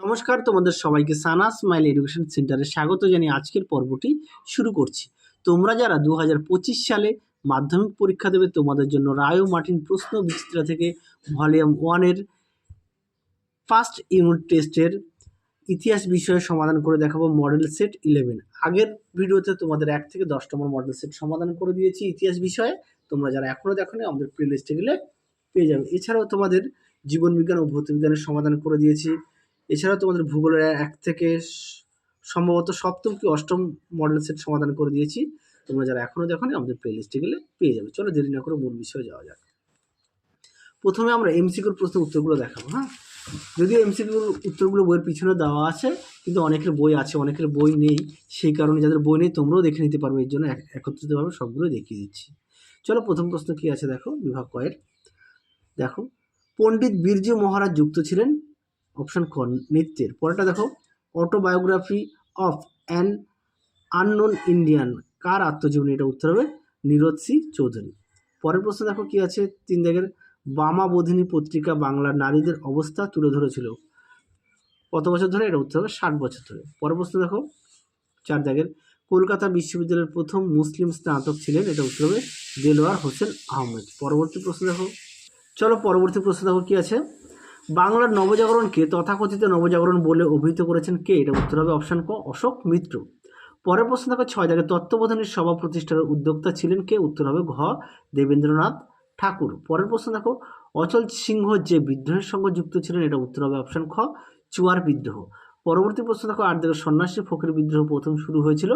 নমস্কার, তোমাদের সবাইকে সানা স্মাইল এডুকেশন সেন্টারে স্বাগত জানিয়ে আজকের পর্বটি শুরু করছি। তোমরা যারা 2025 সালে মাধ্যমিক পরীক্ষা দেবে, তোমাদের জন্য রায় ও মার্টিন প্রশ্ন বিচিত্রা থেকে ভলিউম 1-এর ফার্স্ট ইউনিট টেস্টের ইতিহাস বিষয়ে সমাধান করে দেখাবো মডেল সেট 11। আগের ভিডিওতে তোমাদের 1 থেকে 10 নম্বর মডেল সেট সমাধান করে দিয়েছি ইতিহাস বিষয়ে। তোমরা যারা এখনও দেখোনি আমাদের প্লে লিস্টে গেলে পেয়ে যাবে। এছাড়াও তোমাদের জীবনবিজ্ঞান ও ভৌতবিজ্ঞানের সমাধান করে দিয়েছি। এছাড়াও তোমাদের ভূগোলের 1 থেকে সম্ভবত 7ম কি 8ম মডেল সেট সমাধান করে দিয়েছি। তোমরা যারা এখনও দেখোনি আমাদের প্লে লিস্টে গেলে পেয়ে যাবে। চলো দেরি না করে মূল বিষয়ে যাওয়া যাক। প্রথমে আমরা এমসিকিউর প্রশ্নের উত্তরগুলো দেখাবো। যদিও এমসিকিউর উত্তরগুলো বইয়ের পিছনে দেওয়া আছে, কিন্তু অনেকের বই আছে, অনেকের বই নেই। সেই কারণে যাদের বই নেই তোমরাও দেখে নিতে পারবে, এর জন্য একত্রিতভাবে সবগুলো দেখিয়ে দিচ্ছি। চলো প্রথম প্রশ্ন কি আছে দেখো, বিভাগ কয়ের। দেখো, পণ্ডিত বিরজু মহারাজ যুক্ত ছিলেন অপশন ক নৃত্যের। পরেরটা দেখো, autobiography of an unknown Indian কার আত্মজীবনী? এটা উত্তর হবে নীরদ সি চৌধুরী। পরের প্রশ্ন দেখো কি আছে, 3 দাগের, বামাবোধিনী পত্রিকা বাংলার নারীদের অবস্থা তুলে ধরেছিল কত বছর ধরে? এটা উত্তর হবে 60 বছর ধরে। পরের প্রশ্ন দেখো 4 দাগের, কলকাতা বিশ্ববিদ্যালয়ের প্রথম মুসলিম স্নাতক ছিলেন? এটা উত্তর হবে দেলোয়ার হোসেন আহমেদ। পরবর্তী প্রশ্ন দেখো, চলো পরবর্তী প্রশ্ন দেখো কি আছে, বাংলার নবজাগরণকে তথাকথিত নবজাগরণ বলে অভিহিত করেছেন কে? এটা উত্তর হবে অপশন ক অশোক মিত্র। পরের প্রশ্ন দেখো 6 দাগের, তত্ত্ববোধিনীর সভা প্রতিষ্ঠার উদ্যোক্তা ছিলেন কে? উত্তর হবে ঘ দেবেন্দ্রনাথ ঠাকুর। পরের প্রশ্ন দেখো, অচল সিংহ যে বিদ্রোহের সঙ্গে যুক্ত ছিলেন? এটা উত্তর হবে অপশন খ চুয়ার বিদ্রোহ। পরবর্তী প্রশ্ন দেখো 8 দাগের, সন্ন্যাসী ফকির বিদ্রোহ প্রথম শুরু হয়েছিল?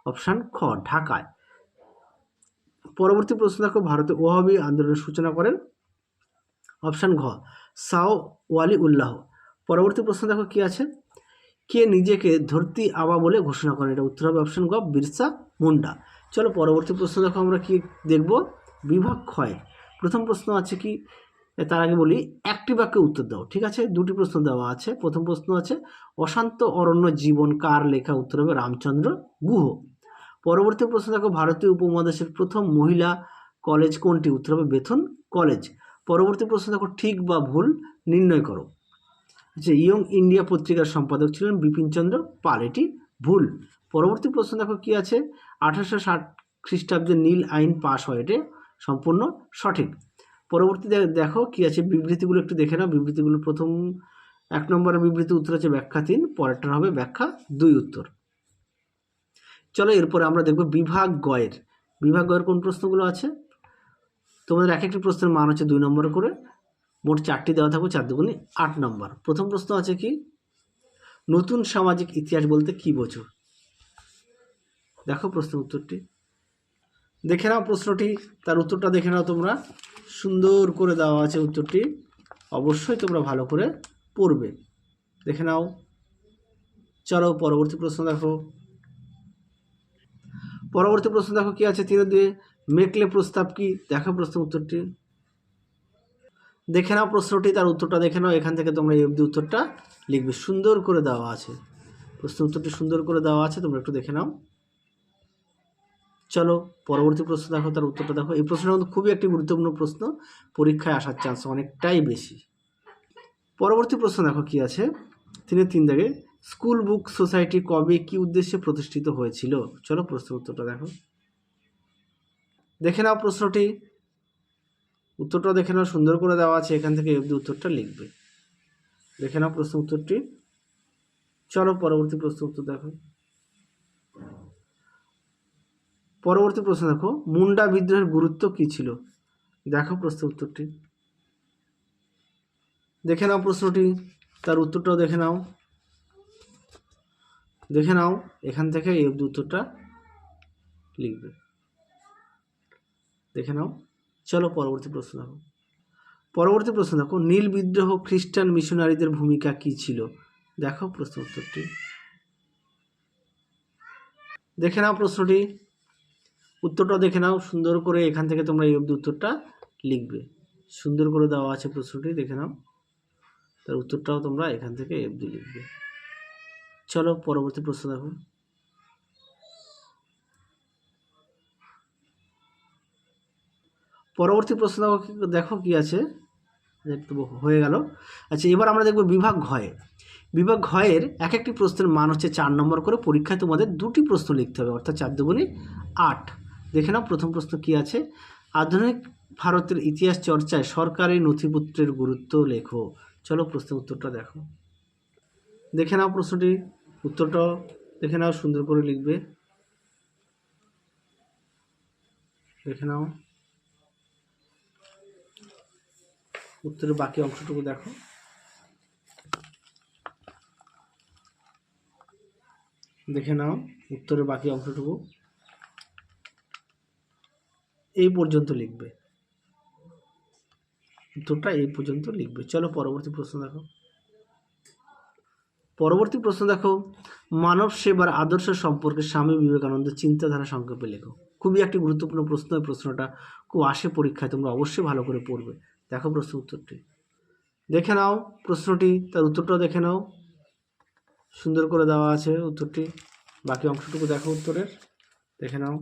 অপশন খ ঢাকায়। পরবর্তী প্রশ্ন দেখো, ভারতে ওয়াহাবি আন্দোলনের সূচনা করেন? অপশন ঘ শাহ ওয়ালি উল্লাহ। পরবর্তী প্রশ্ন দেখো কি আছে, কে নিজেকে ধরতি আবা বলে ঘোষণা করেন? এটা উত্তর হবে অপশন গ বিরসা মুন্ডা। চলো পরবর্তী প্রশ্ন দেখো, আমরা কি দেখব বিভাগ ক্ষয়। প্রথম প্রশ্ন আছে কি, তার আগে বলি একটি বাক্যে উত্তর দাও। ঠিক আছে, দুটি প্রশ্ন দেওয়া আছে। প্রথম প্রশ্ন আছে, অশান্ত অরণ্য জীবন কার লেখা? উত্তর হবে রামচন্দ্র গুহ। পরবর্তী প্রশ্ন দেখো, ভারতীয় উপমহাদেশের প্রথম মহিলা কলেজ কোনটি? উত্তর হবে বেথুন কলেজ। পরবর্তী প্রশ্ন দেখো, ঠিক বা ভুল নির্ণয় করো। যে ইয়ং ইন্ডিয়া পত্রিকার সম্পাদক ছিলেন বিপিনচন্দ্র পাল, এটি ভুল। পরবর্তী প্রশ্ন দেখো কি আছে, 1860 খ্রিস্টাব্দে নীল আইন পাশ হয়, এটি সম্পূর্ণ সঠিক। পরবর্তী দেখো কি আছে, বিবৃতিগুলো একটু দেখে নাও। বিবৃতিগুলো প্রথম 1 নম্বরের বিবৃতি উত্তর হচ্ছে ব্যাখ্যা 3, পরেরটা হবে ব্যাখ্যা 2 উত্তর। চলো এরপরে আমরা দেখব বিভাগ গয়ের। বিভাগ গয়ের কোন প্রশ্নগুলো আছে, তোমাদের এক একটি প্রশ্নের মান হচ্ছে 2 নম্বর করে, মোট 4টি দেওয়া থাকবে, 4 দুগুণে 8 নম্বর। প্রথম প্রশ্ন আছে কি, নতুন সামাজিক ইতিহাস বলতে কি বোঝো? দেখো প্রশ্ন উত্তরটি দেখে নাও, প্রশ্নটি তার উত্তরটা দেখে নাও। তোমরা সুন্দর করে দেওয়া আছে উত্তরটি, অবশ্যই তোমরা ভালো করে পড়বে, দেখে নাও। চলো পরবর্তী প্রশ্ন দেখো। পরবর্তী প্রশ্ন দেখো কি আছে, 3-2 মেকলে প্রস্তাব কি? দেখো প্রশ্ন উত্তরটি দেখে নাও, প্রশ্নটি তার উত্তরটা দেখে নাও। এখান থেকে তোমরা এই অবধি উত্তরটা লিখবে, সুন্দর করে দেওয়া আছে প্রশ্ন উত্তরটি, সুন্দর করে দেওয়া আছে, তোমরা একটু দেখে নাও। চলো পরবর্তী প্রশ্ন দেখো, তার উত্তরটা দেখো। এই প্রশ্নটা কিন্তু খুবই একটি গুরুত্বপূর্ণ প্রশ্ন, পরীক্ষায় আসার চান্স অনেকটাই বেশি। পরবর্তী প্রশ্ন দেখো কি আছে, 3 দাগে, স্কুল বুক সোসাইটি কবে কি উদ্দেশ্যে প্রতিষ্ঠিত হয়েছিল? চলো প্রশ্ন উত্তরটা দেখো, দেখে নাও প্রশ্নটি, উত্তরটা দেখে নাও, সুন্দর করে দেওয়া আছে। এখান থেকে অবধি উত্তরটা লিখবে, দেখে নাও প্রশ্ন উত্তরটি। চলো পরবর্তী প্রশ্ন উত্তর দেখো। পরবর্তী প্রশ্ন দেখো, মুন্ডা বিদ্রোহের গুরুত্ব কি ছিল? দেখো প্রশ্ন উত্তরটি, দেখে নাও প্রশ্নটি, তার উত্তরটাও দেখে নাও, দেখে নাও। এখান থেকে এই অবধি উত্তরটা লিখবে, দেখে নাও। চলো পরবর্তী প্রশ্ন দেখো। পরবর্তী প্রশ্ন দেখো, নীল বিদ্রোহ খ্রিস্টান মিশনারিদের ভূমিকা কি ছিল? দেখো প্রশ্ন উত্তরটি, দেখে নাও প্রশ্নটি, উত্তরটা দেখে নাও সুন্দর করে। এখান থেকে তোমরা এই অবধি উত্তরটা লিখবে, সুন্দর করে দেওয়া আছে প্রশ্নটি, দেখে নাও। তার উত্তরটাও তোমরা এখান থেকে এই অবধি লিখবে। চলো পরবর্তী প্রশ্ন দেখো। পরবর্তী প্রশ্ন দেখো কি আছে, একটু হয়ে গেল। আচ্ছা, এবার আমরা দেখব বিভাগ ঘয়ে। বিভাগ ঘয়ের এক একটি প্রশ্নের মান হচ্ছে 4 নম্বর করে। পরীক্ষায় তোমাদের 2টি প্রশ্ন লিখতে হবে, অর্থাৎ 4 দুগুণে 8। দেখে নাও প্রথম প্রশ্ন কি আছে। আধুনিক ভারতের ইতিহাস চর্চায় সরকারি নথিপত্রের গুরুত্ব লেখো। চলো প্রশ্নের উত্তরটা দেখো। দেখে নাও প্রশ্নটি, উত্তরটা দেখে নাও, সুন্দর করে লিখবে। দেখে নাও উত্তরের বাকি অংশটুকু দেখো। দেখে নাও উত্তরের বাকি অংশটুকু এই পর্যন্ত লিখবে, উত্তরটা এই পর্যন্ত লিখবে। চলো পরবর্তী প্রশ্ন দেখো। পরবর্তী প্রশ্ন দেখো, মানব সেবার আদর্শ সম্পর্কে স্বামী বিবেকানন্দের চিন্তাধারা সংক্ষেপে লেখো। খুবই একটি গুরুত্বপূর্ণ প্রশ্ন, এই প্রশ্নটা খুব আসে পরীক্ষায়, তোমরা অবশ্যই ভালো করে পড়বে। দেখো প্রশ্ন উত্তরটি, দেখে নাও প্রশ্নটি, তার উত্তরটাও দেখে নাও, সুন্দর করে দেওয়া আছে উত্তরটি। বাকি অংশটুকু দেখো উত্তরের, দেখে নাও।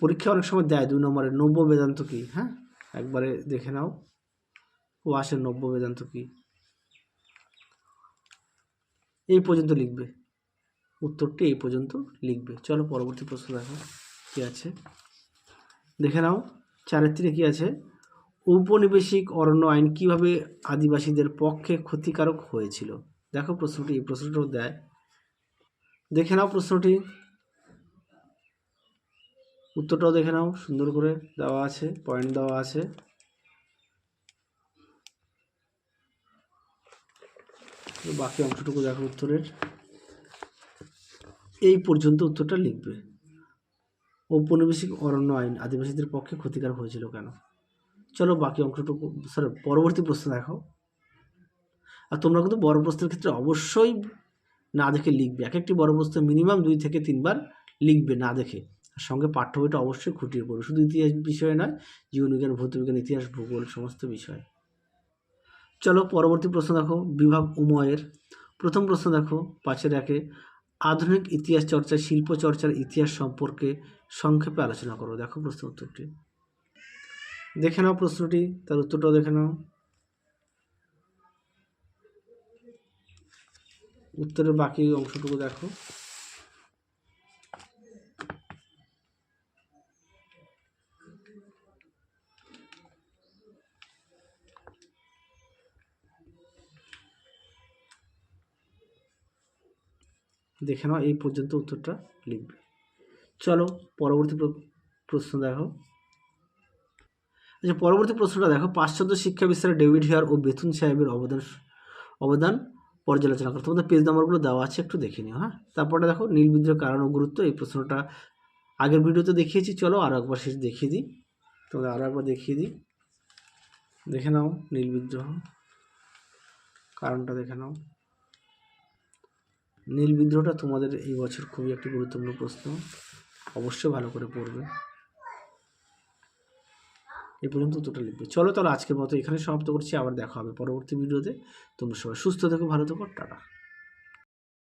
পরীক্ষা অনেক সময় দেয় 2 নম্বরের নব্য বেদান্ত কি, হ্যাঁ একবারে দেখে নাও, ও আসে নব্য বেদান্ত কি, এই পর্যন্ত লিখবে, উত্তরটি এই পর্যন্ত লিখবে। চলো পরবর্তী প্রশ্ন দেখো কি আছে। দেখে নাও 4-3 কি আছে, ঔপনিবেশিক অরণ্য আইন কিভাবে আদিবাসীদের পক্ষে ক্ষতিকারক হয়েছিল। দেখো প্রশ্নটি, এই প্রশ্নটাও দেয়, দেখে নাও প্রশ্নটি, উত্তরটাও দেখে নাও, সুন্দর করে দেওয়া আছে, পয়েন্ট দেওয়া আছে। বাকি অংশটুকু দেখো উত্তরের, এই পর্যন্ত উত্তরটা লিখবে। ঔপনিবেশিক অরণ্য আইন আদিবাসীদের পক্ষে ক্ষতিকারক হয়েছিল কেন। চলো বাকি অংশটুকু, পরবর্তী প্রশ্ন দেখো। আর তোমরা কিন্তু বড় প্রশ্নের ক্ষেত্রে অবশ্যই না দেখে লিখবে, এক একটি বড় প্রশ্ন মিনিমাম 2 থেকে 3 বার লিখবে না দেখে। আর সঙ্গে পাঠ্য বইটা অবশ্যই খুঁটিয়ে পড়বে, শুধু ইতিহাস বিষয়ে নয়, জীবনবিজ্ঞান, ভৌতবিজ্ঞান, ইতিহাস, ভূগোল সমস্ত বিষয়। চলো পরবর্তী প্রশ্ন দেখো, বিভাগ উময়ের প্রথম প্রশ্ন দেখো 5-1, আধুনিক ইতিহাস চর্চায় শিল্প চর্চার ইতিহাস সম্পর্কে সংক্ষেপে আলোচনা করো। দেখো প্রশ্ন উত্তরটি, দেখে নাও প্রশ্নটি, তার উত্তরটাও দেখে নাও, উত্তরের বাকি অংশটুকু দেখো। দেখে নাও এই পর্যন্ত উত্তরটা লিখবে। চলো পরবর্তী প্রশ্ন দেখো। আচ্ছা পরবর্তী প্রশ্নটা দেখো, পাশ্চাত্য শিক্ষা বিস্তারে ডেভিড হেয়ার ও বেথুন সাহেবের অবদান পর্যালোচনা করো। তোমাদের পেজ নাম্বারগুলো দেওয়া আছে, একটু দেখে নিও। হ্যাঁ তারপরে দেখো নীল বিদ্রোহের কারণ ও গুরুত্ব, এই প্রশ্নটা আগের ভিডিওতে দেখিয়েছি, চলো আরও একবার শেষ দেখিয়ে দিই, তোমাদের আরও একবার দেখিয়ে দিই। দেখে নাও নীল বিদ্রোহ কারণটা দেখে নাও। নীল বিদ্রোহটা তোমাদের এই বছর খুবই একটি গুরুত্বপূর্ণ প্রশ্ন, অবশ্যই ভালো করে পড়বে। এই পর্যন্ত উত্তরটা লিখবে। চলো তাহলে আজকের মতো এখানে সমাপ্ত করছি, আবার দেখা হবে পরবর্তী ভিডিওতে। তোমরা সবাই সুস্থ থেকো, ভালো থেকো, টাটা।